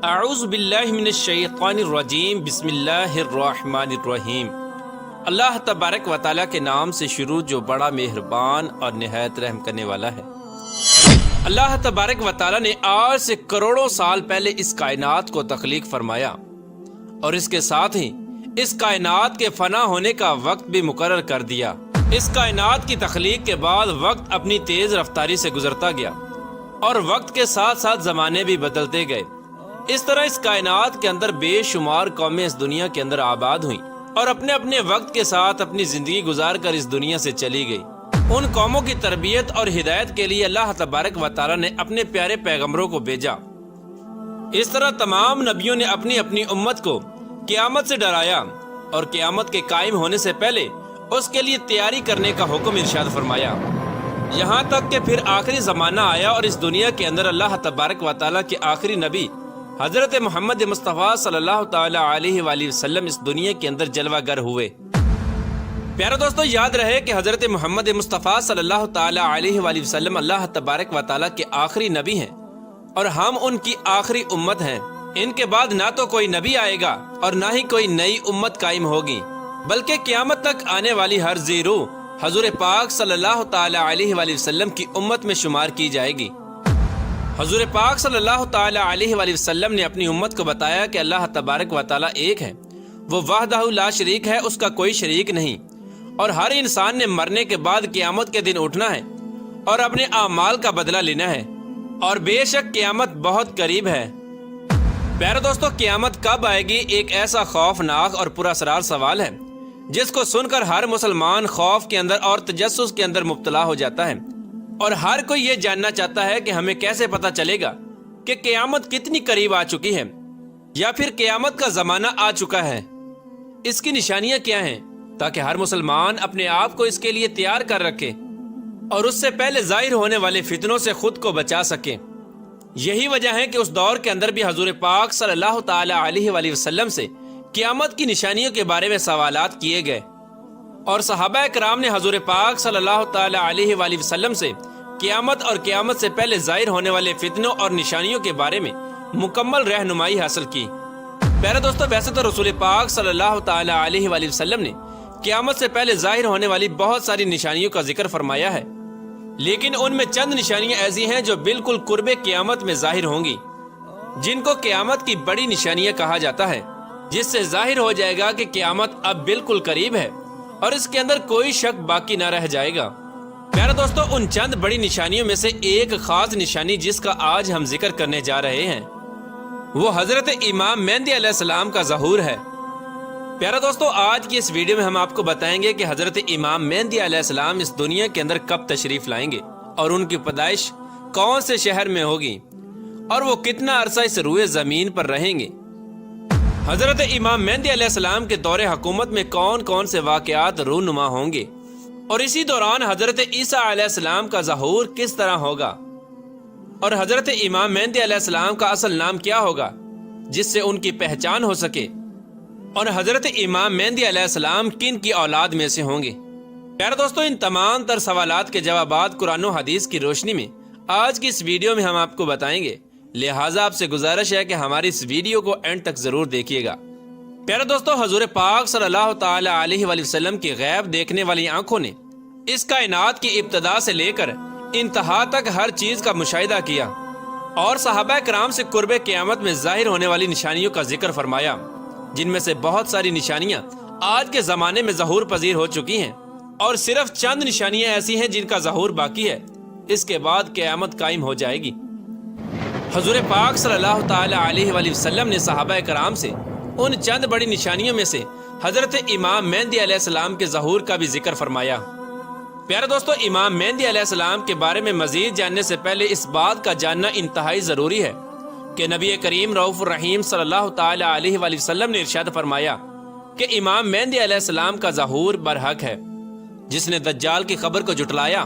اعوذ باللہ من الشیطان الرجیم بسم اللہ الرحمن الرحیم۔ اللہ تبارک و تعالیٰ کے نام سے شروع جو بڑا مہربان اور نہایت رحم کرنے والا ہے۔ اللہ تبارک و تعالیٰ نے آج سے کروڑوں سال پہلے اس کائنات کو تخلیق فرمایا اور اس کے ساتھ ہی اس کائنات کے فنا ہونے کا وقت بھی مقرر کر دیا۔ اس کائنات کی تخلیق کے بعد وقت اپنی تیز رفتاری سے گزرتا گیا اور وقت کے ساتھ ساتھ زمانے بھی بدلتے گئے۔ اس طرح اس کائنات کے اندر بے شمار قومیں اس دنیا کے اندر آباد ہوئیں اور اپنے اپنے وقت کے ساتھ اپنی زندگی گزار کر اس دنیا سے چلی گئی۔ ان قوموں کی تربیت اور ہدایت کے لیے اللہ تبارک و تعالیٰ نے اپنے پیارے پیغمبروں کو بھیجا۔ اس طرح تمام نبیوں نے اپنی اپنی امت کو قیامت سے ڈرایا اور قیامت کے قائم ہونے سے پہلے اس کے لیے تیاری کرنے کا حکم ارشاد فرمایا، یہاں تک کہ پھر آخری زمانہ آیا اور اس دنیا کے اندر اللہ تبارک و تعالیٰ کے آخری نبی حضرت محمد مصطفیٰ صلی اللہ تعالی علیہ وآلہ وسلم اس دنیا کے اندر جلوہ گر ہوئے۔ پیارے دوستو، یاد رہے کہ حضرت محمد مصطفیٰ صلی اللہ تعالی علیہ وآلہ وسلم اللہ تبارک و تعالیٰ کے آخری نبی ہیں اور ہم ان کی آخری امت ہیں۔ ان کے بعد نہ تو کوئی نبی آئے گا اور نہ ہی کوئی نئی امت قائم ہوگی، بلکہ قیامت تک آنے والی ہر ذی روح حضور پاک صلی اللہ تعالی علیہ وآلہ وسلم کی امت میں شمار کی جائے گی۔ حضور پاک صلی اللہ تعالی علیہ وآلہ وسلم نے اپنی امت کو بتایا کہ اللہ تبارک و تعالی ایک ہے، وہ وحدہ لا شریک ہے، اس کا کوئی شریک نہیں، اور ہر انسان نے مرنے کے بعد قیامت کے دن اٹھنا ہے اور اپنے اعمال کا بدلہ لینا ہے، اور بے شک قیامت بہت قریب ہے۔ پیارے دوستو، قیامت کب آئے گی ایک ایسا خوفناک اور پراسرار سوال ہے جس کو سن کر ہر مسلمان خوف کے اندر اور تجسس کے اندر مبتلا ہو جاتا ہے، اور ہر کوئی یہ جاننا چاہتا ہے کہ ہمیں کیسے پتہ چلے گا کہ قیامت کتنی قریب آ چکی ہے یا پھر قیامت کا زمانہ آ چکا ہے، اس کی نشانیاں کیا ہیں، تاکہ ہر مسلمان اپنے آپ کو اس کے لیے تیار کر رکھے اور اس سے پہلے ظاہر ہونے والے فتنوں سے خود کو بچا سکے۔ یہی وجہ ہے کہ اس دور کے اندر بھی حضور پاک صلی اللہ تعالی علیہ وآلہ وسلم سے قیامت کی نشانیوں کے بارے میں سوالات کیے گئے، اور صحابہ کرام نے حضور پاک صلی اللہ تعالی علیہ وآلہ وسلم سے قیامت اور قیامت سے پہلے ظاہر ہونے والے فتنوں اور نشانیوں کے بارے میں مکمل رہنمائی حاصل کی۔ پیارے دوستو، ویسے تو رسول پاک صلی اللہ تعالی علیہ وآلہ وسلم نے قیامت سے پہلے ظاہر ہونے والی بہت ساری نشانیوں کا ذکر فرمایا ہے، لیکن ان میں چند نشانیاں ایسی ہیں جو بالکل قرب قیامت میں ظاہر ہوں گی، جن کو قیامت کی بڑی نشانیاں کہا جاتا ہے، جس سے ظاہر ہو جائے گا کہ قیامت اب بالکل قریب ہے اور اس کے اندر کوئی شک باقی نہ رہ جائے گا۔ پیارے دوستو، ان چند بڑی نشانیوں میں سے ایک خاص نشانی جس کا آج ہم ذکر کرنے جا رہے ہیں وہ حضرت امام مہدی علیہ السلام کا ظہور ہے۔ پیارے دوستو، آج کی اس ویڈیو میں ہم آپ کو بتائیں گے کہ حضرت امام مہدی علیہ السلام اس دنیا کے اندر کب تشریف لائیں گے اور ان کی پیدائش کون سے شہر میں ہوگی اور وہ کتنا عرصہ اس روئے زمین پر رہیں گے۔ حضرت امام مہدی علیہ السلام کے دور حکومت میں کون کون سے واقعات رونما ہوں گے، اور اسی دوران حضرت عیسیٰ علیہ السلام کا ظہور کس طرح ہوگا، اور حضرت امام مہدی علیہ السلام کا اصل نام کیا ہوگا جس سے ان کی پہچان ہو سکے، اور حضرت امام مہدی علیہ السلام کن کی اولاد میں سے ہوں گے۔ پیارے دوستو، ان تمام تر سوالات کے جوابات قرآن و حدیث کی روشنی میں آج کی اس ویڈیو میں ہم آپ کو بتائیں گے، لہٰذا آپ سے گزارش ہے کہ ہماری اس ویڈیو کو اینڈ تک ضرور دیکھیے گا۔ پیارے دوستو، حضور پاک صلی اللہ تعالی علیہ وآلہ وسلم کی غیب دیکھنے والی آنکھوں نے اس کائنات کی ابتدا سے لے کر انتہا تک ہر چیز کا مشاہدہ کیا، اور صحابہ کرام سے قرب قیامت میں ظاہر ہونے والی نشانیوں کا ذکر فرمایا، جن میں سے بہت ساری نشانیاں آج کے زمانے میں ظہور پذیر ہو چکی ہیں، اور صرف چند نشانیاں ایسی ہیں جن کا ظہور باقی ہے، اس کے بعد قیامت قائم ہو جائے گی۔ حضور پاک صلی اللہ تعالی علیہ وآلہ وسلم نے صحابہ کرام سے ان چند بڑی نشانیوں میں سے حضرت امام مہدی علیہ السلام کے ظہور کا بھی ذکر فرمایا۔ پیارے دوستو، امام مہدی علیہ السلام کے بارے میں مزید جاننے سے پہلے اس بات کا جاننا انتہائی ضروری ہے کہ نبی کریم رؤوف الرحیم صلی اللہ تعالی علیہ وآلہ وسلم نے ارشاد فرمایا کہ امام مہدی علیہ السلام کا ظہور برحق ہے۔ جس نے دجال کی خبر کو جھٹلایا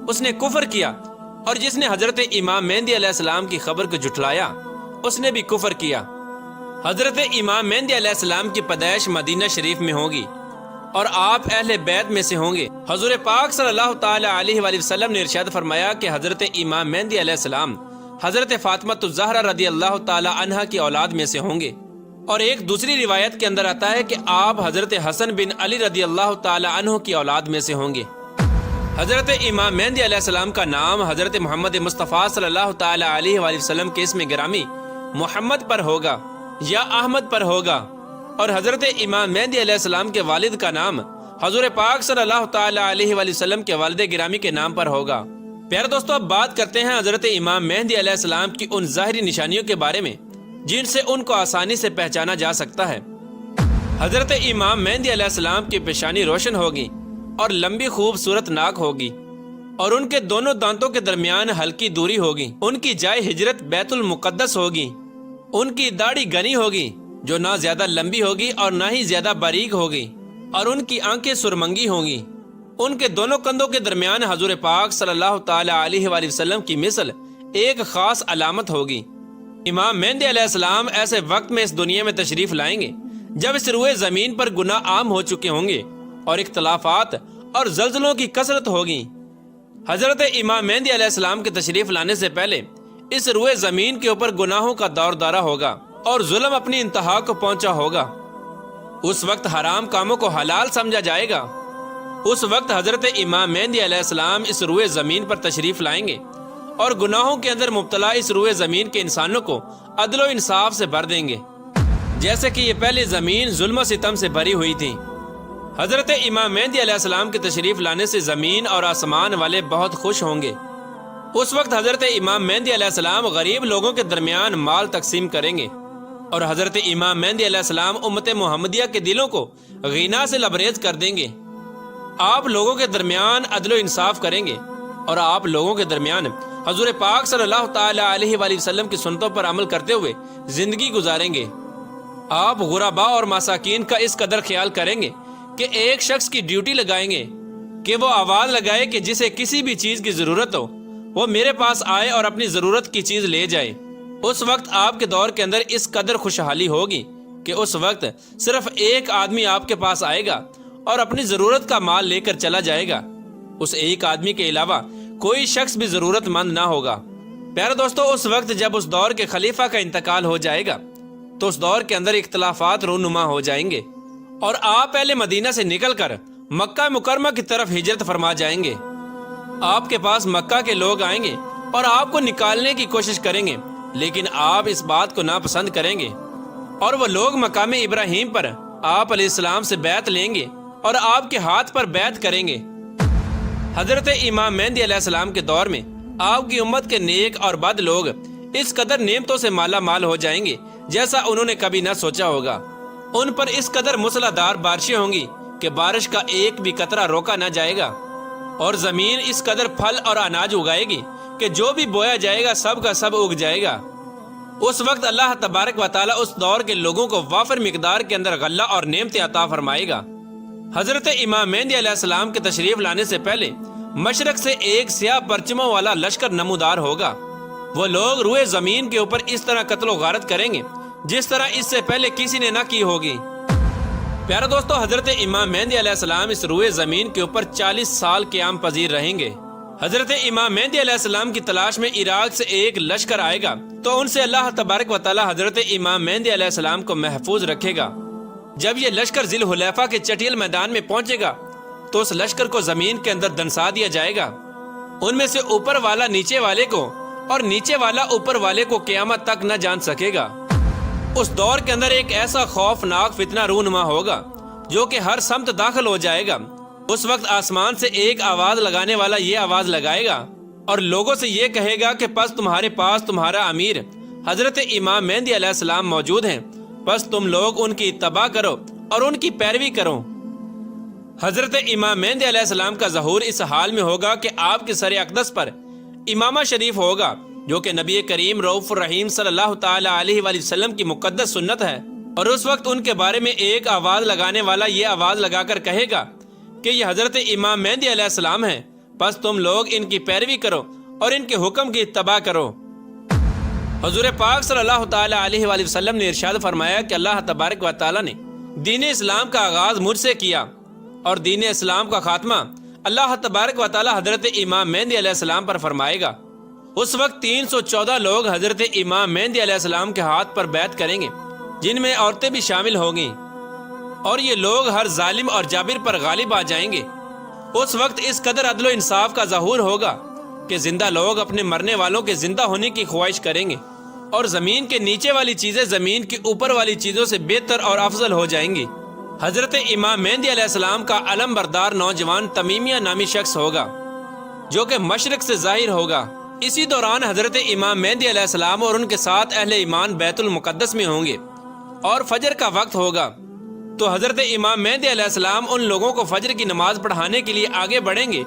اس نے کفر کیا، اور جس نے حضرت امام مہدی علیہ السلام کی خبر کو جھٹلایا اس نے بھی کفر کیا۔ حضرت امام مہدی علیہ السلام کی پیدائش مدینہ شریف میں ہوگی اور آپ اہل بیت میں سے ہوں گے۔ حضور پاک صلی اللہ تعالی علیہ وآلہ وسلم نے ارشاد فرمایا کہ حضرت امام مہدی علیہ السلام حضرت فاطمہ الزہرا رضی اللہ تعالی عنہا کی اولاد میں سے ہوں گے، اور ایک دوسری روایت کے اندر آتا ہے کہ آپ حضرت حسن بن علی رضی اللہ تعالی عنہ کی اولاد میں سے ہوں گے۔ حضرت امام مہدی علیہ السلام کا نام حضرت محمد مصطفیٰ صلی اللہ تعالی علیہ وآلہ وسلم کے اسم گرامی محمد پر ہوگا یا احمد پر ہوگا، اور حضرت امام مہدی علیہ السلام کے والد کا نام حضور پاک صلی اللہ تعالی علیہ وآلہ وسلم کے والد گرامی کے نام پر ہوگا۔ پیارے دوستو، اب بات کرتے ہیں حضرت امام مہدی علیہ السلام کی ان ظاہری نشانیوں کے بارے میں جن سے ان کو آسانی سے پہچانا جا سکتا ہے۔ حضرت امام مہدی علیہ السلام کی پیشانی روشن ہوگی اور لمبی خوبصورت ناک ہوگی، اور ان کے دونوں دانتوں کے درمیان ہلکی دوری ہوگی۔ ان کی جائے ہجرت بیت المقدس ہوگی۔ ان کی داڑھی گھنی ہوگی جو نہ زیادہ لمبی ہوگی اور نہ ہی زیادہ باریک ہوگی، اور ان کی آنکھیں سرمنگی ہوں گی۔ ان کے دونوں کندھوں کے درمیان حضور پاک صلی اللہ تعالی علیہ وآلہ وسلم کی مثل ایک خاص علامت ہوگی۔ امام مہدی علیہ السلام ایسے وقت میں اس دنیا میں تشریف لائیں گے جب اس روئے زمین پر گناہ عام ہو چکے ہوں گے اور اختلافات اور زلزلوں کی کثرت ہوگی۔ حضرت امام مہدی علیہ السلام کے تشریف لانے سے پہلے اس روئے زمین کے اوپر گناہوں کا دور دارہ ہوگا اور ظلم اپنی انتہا کو پہنچا ہوگا۔ اس وقت حرام کاموں کو حلال سمجھا جائے گا۔ اس وقت حضرت امام مہدی علیہ السلام اس روئے زمین پر تشریف لائیں گے اور گناہوں کے اندر مبتلا اس روئے زمین کے انسانوں کو عدل و انصاف سے بھر دیں گے، جیسے کہ یہ پہلی زمین ظلم و ستم سے بھری ہوئی تھی۔ حضرت امام مہدی علیہ السلام کے تشریف لانے سے زمین اور آسمان والے بہت خوش ہوں گے۔ اس وقت حضرت امام مہدی علیہ السلام غریب لوگوں کے درمیان مال تقسیم کریں گے، اور حضرت امام مہدی علیہ السلام امت محمدیہ کے دلوں کو غنا سے لبریز کر دیں گے۔ آپ لوگوں کے درمیان عدل و انصاف کریں گے، اور آپ لوگوں کے درمیان حضور پاک صلی اللہ تعالی علیہ وآلہ وسلم کی سنتوں پر عمل کرتے ہوئے زندگی گزاریں گے۔ آپ غرباء اور مساکین کا اس قدر خیال کریں گے کہ ایک شخص کی ڈیوٹی لگائیں گے کہ وہ آواز لگائے کہ جسے کسی بھی چیز کی ضرورت ہو وہ میرے پاس آئے اور اپنی ضرورت کی چیز لے جائے۔ اس وقت آپ کے دور کے اندر اس قدر خوشحالی ہوگی کہ اس وقت صرف ایک آدمی آپ کے پاس آئے گا اور اپنی ضرورت کا مال لے کر چلا جائے گا۔ اس ایک آدمی کے علاوہ کوئی شخص بھی ضرورت مند نہ ہوگا۔ پیارے دوستو، اس وقت جب اس دور کے خلیفہ کا انتقال ہو جائے گا تو اس دور کے اندر اختلافات رونما ہو جائیں گے، اور آپ پہلے مدینہ سے نکل کر مکہ مکرمہ کی طرف ہجرت فرما جائیں گے۔ آپ کے پاس مکہ کے لوگ آئیں گے اور آپ کو نکالنے کی کوشش کریں گے، لیکن آپ اس بات کو ناپسند کریں گے، اور وہ لوگ مقام ابراہیم پر آپ علیہ السلام سے بیعت لیں گے اور آپ کے ہاتھ پر بیعت کریں گے۔ حضرت امام مہدی علیہ السلام کے دور میں آپ کی امت کے نیک اور بد لوگ اس قدر نعمتوں سے مالا مال ہو جائیں گے جیسا انہوں نے کبھی نہ سوچا ہوگا۔ ان پر اس قدر موسلادھار بارشیں ہوں گی کہ بارش کا ایک بھی قطرہ روکا نہ جائے گا، اور زمین اس قدر پھل اور اناج اگائے گی کہ جو بھی بویا جائے گا سب کا سب اگ جائے گا۔ اس وقت اللہ تبارک و تعالیٰ اس دور کے لوگوں کو وافر مقدار کے اندر غلہ اور نعمتیں عطا فرمائے گا۔ حضرت امام مہدی علیہ السلام کے تشریف لانے سے پہلے مشرق سے ایک سیاہ پرچموں والا لشکر نمودار ہوگا۔ وہ لوگ روئے زمین کے اوپر اس طرح قتل و غارت کریں گے جس طرح اس سے پہلے کسی نے نہ کی ہوگی۔ پیارے دوستو، حضرت امام مہدی علیہ السلام اس روئے زمین کے اوپر 40 سال قیام پذیر رہیں گے۔ حضرت امام مہدی علیہ السلام کی تلاش میں عراق سے ایک لشکر آئے گا تو ان سے اللہ تبارک و تعالی حضرت امام مہدی علیہ السلام کو محفوظ رکھے گا۔ جب یہ لشکر ذی الحلیفہ کے چٹیل میدان میں پہنچے گا تو اس لشکر کو زمین کے اندر دنسا دیا جائے گا۔ ان میں سے اوپر والا نیچے والے کو اور نیچے والا اوپر والے کو قیامت تک نہ جان سکے گا۔ اس دور کے اندر ایک ایسا خوفناک فتنہ رونما ہوگا جو کہ ہر سمت داخل ہو جائے گا۔ اس وقت آسمان سے ایک آواز لگانے والا یہ آواز لگائے گا اور لوگوں سے یہ کہے گا کہ پس تمہارے پاس تمہارا امیر حضرت امام مہدی علیہ السلام موجود ہیں، پس تم لوگ ان کی اتباع کرو اور ان کی پیروی کرو۔ حضرت امام مہدی علیہ السلام کا ظہور اس حال میں ہوگا کہ آپ کے سر اقدس پر امامہ شریف ہوگا جو کہ نبی کریم رؤوف الرحیم صلی اللہ تعالی علیہ وآلہ وسلم کی مقدس سنت ہے، اور اس وقت ان کے بارے میں ایک آواز لگانے والا یہ آواز لگا کر کہے گا کہ یہ حضرت امام مہدی علیہ السلام ہیں، پس تم لوگ ان کی پیروی کرو اور ان کے حکم کی اتباع کرو۔ حضور پاک صلی اللہ تعالی علیہ وآلہ وسلم نے ارشاد فرمایا کہ اللہ تبارک و تعالی نے دین اسلام کا آغاز مجھ سے کیا اور دین اسلام کا خاتمہ اللہ تبارک و تعالی حضرت امام مہدی علیہ السلام پر فرمائے گا۔ اس وقت 314 لوگ حضرت امام مہدی علیہ السلام کے ہاتھ پر بیعت کریں گے، جن میں عورتیں بھی شامل ہوں گی، اور یہ لوگ ہر ظالم اور جابر پر غالب آ جائیں گے۔ اس وقت اس قدر عدل و انصاف کا ظہور ہوگا کہ زندہ لوگ اپنے مرنے والوں کے زندہ ہونے کی خواہش کریں گے، اور زمین کے نیچے والی چیزیں زمین کے اوپر والی چیزوں سے بہتر اور افضل ہو جائیں گی۔ حضرت امام مہدی علیہ السلام کا علم بردار نوجوان تمیمیہ نامی شخص ہوگا، جو کہ مشرق سے ظاہر ہوگا۔ اسی دوران حضرت امام مہدی علیہ السلام اور ان کے ساتھ اہل ایمان بیت المقدس میں ہوں گے، اور فجر کا وقت ہوگا تو حضرت امام مہدی علیہ السلام ان لوگوں کو فجر کی نماز پڑھانے کے لیے آگے بڑھیں گے۔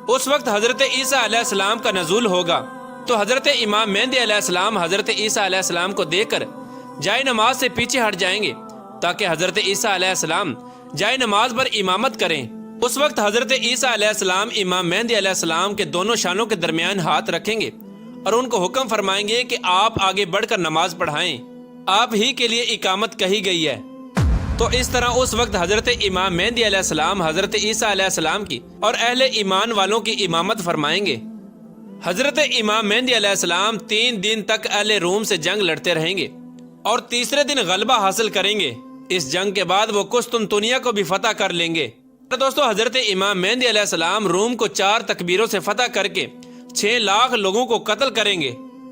اس وقت حضرت عیسیٰ علیہ السلام کا نزول ہوگا تو حضرت امام مہدی علیہ السلام حضرت عیسیٰ علیہ السلام کو دیکھ کر جائے نماز سے پیچھے ہٹ جائیں گے، تاکہ حضرت عیسیٰ علیہ السلام جائے نماز پر امامت کریں۔ اس وقت حضرت عیسیٰ علیہ السلام امام مہدی علیہ السلام کے دونوں شانوں کے درمیان ہاتھ رکھیں گے اور ان کو حکم فرمائیں گے کہ آپ آگے بڑھ کر نماز پڑھائیں، آپ ہی کے لیے اقامت کہی گئی ہے۔ تو اس طرح اس وقت حضرت امام مہدی علیہ السلام حضرت عیسیٰ علیہ السلام کی اور اہل ایمان والوں کی امامت فرمائیں گے۔ حضرت امام مہدی علیہ السلام 3 دن تک اہل روم سے جنگ لڑتے رہیں گے اور تیسرے دن غلبہ حاصل کریں گے۔ اس جنگ کے بعد وہ قسطنطنیہ کو بھی فتح کر لیں گے۔ دوستو، حضرت امام مہدی علیہ السلام روم کو 4 تکبیروں سے فتح کر کے 6 لاکھ لوگوں کو قتل کریں گے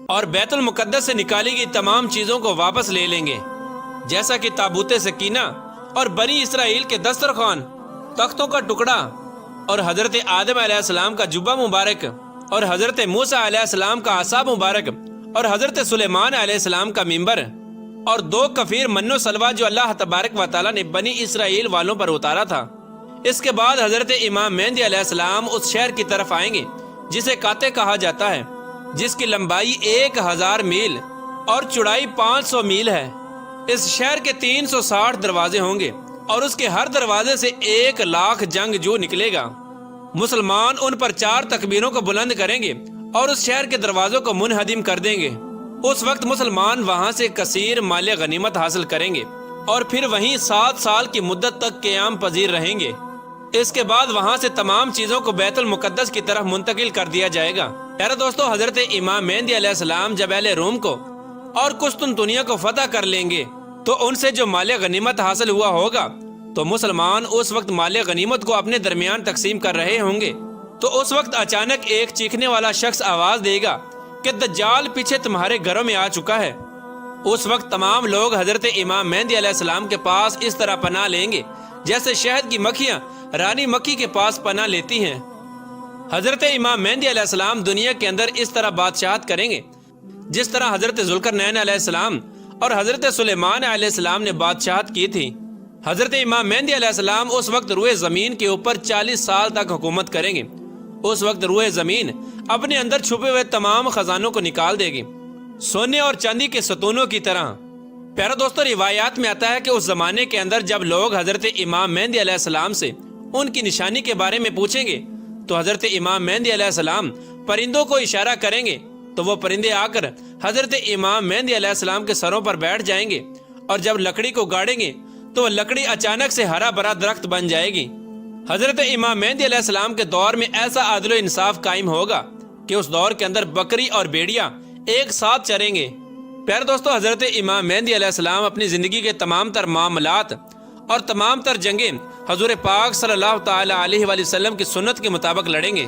اور بیت المقدس سے نکالی گئی تمام چیزوں کو واپس لے لیں گے، جیسا کہ تابوت سکینہ اور بنی اسرائیل کے دسترخوان، تختوں کا ٹکڑا، اور حضرت آدم علیہ السلام کا جبہ مبارک، اور حضرت موسیٰ علیہ السلام کا عصا مبارک، اور حضرت سلیمان علیہ السلام کا منبر، اور 2 کفیر من و سلوہ جو اللہ تبارک و تعالیٰ نے بنی اسرائیل والوں پر اتارا تھا۔ اس کے بعد حضرت امام مہدی علیہ السلام اس شہر کی طرف آئیں گے جسے کاتے کہا جاتا ہے، جس کی لمبائی 1000 میل اور چوڑائی 500 میل ہے۔ اس شہر کے 360 دروازے ہوں گے اور اس کے ہر دروازے سے 1 لاکھ جنگجو نکلے گا۔ مسلمان ان پر 4 تکبیروں کو بلند کریں گے اور اس شہر کے دروازوں کو منہدم کر دیں گے۔ اس وقت مسلمان وہاں سے کثیر مال غنیمت حاصل کریں گے اور پھر وہیں 7 سال کی مدت تک قیام پذیر رہیں گے۔ اس کے بعد وہاں سے تمام چیزوں کو بیت المقدس کی طرف منتقل کر دیا جائے گا۔ پیارے دوستو، حضرت امام مہدی علیہ السلام جب اہل روم کو اور قسطنطنیہ کو فتح کر لیں گے تو ان سے جو مال غنیمت حاصل ہوا ہوگا تو مسلمان اس وقت مال غنیمت کو اپنے درمیان تقسیم کر رہے ہوں گے۔ تو اس وقت اچانک ایک چیخنے والا شخص آواز دے گا کہ دجال پیچھے تمہارے گھروں میں آ چکا ہے۔ اس وقت تمام لوگ حضرت امام مہدی علیہ السلام کے پاس اس طرح پناہ لیں گے جیسے شہد کی مکھیاں رانی مکھی کے پاس پناہ لیتی ہیں۔ حضرت امام مہدی علیہ السلام دنیا کے اندر اس طرح بادشاہت کریں گے جس طرح حضرت ذوالقرنین علیہ السلام اور حضرت سلیمان علیہ السلام نے بادشاہت کی تھی۔ حضرت امام مہدی علیہ السلام اس وقت روئے زمین کے اوپر 40 سال تک حکومت کریں گے۔ اس وقت روئے زمین اپنے اندر چھپے ہوئے تمام خزانوں کو نکال دے گی، سونے اور چاندی کے ستونوں کی طرح۔ پیارے دوستو، روایات میں آتا ہے کہ اس زمانے کے اندر جب لوگ حضرت امام مہدی علیہ السلام سے ان کی نشانی کے بارے میں پوچھیں گے تو حضرت امام مہدی علیہ السلام پرندوں کو اشارہ کریں گے تو وہ پرندے آ کر حضرت امام مہدی علیہ السلام کے سروں پر بیٹھ جائیں گے، اور جب لکڑی کو گاڑیں گے تو وہ لکڑی اچانک سے ہرا بھرا درخت بن جائے گی۔ حضرت امام مہدی علیہ السلام کے دور میں ایسا عدل و انصاف قائم ہوگا کہ اس دور کے اندر بکری اور بھیڑیا ایک ساتھ چریں گے۔ پیارے دوستو، حضرت امام مہدی علیہ السلام اپنی زندگی کے تمام تر معاملات اور تمام تر جنگیں حضور پاک صلی اللہ تعالی علیہ وآلہ وسلم کی سنت کے مطابق لڑیں گے۔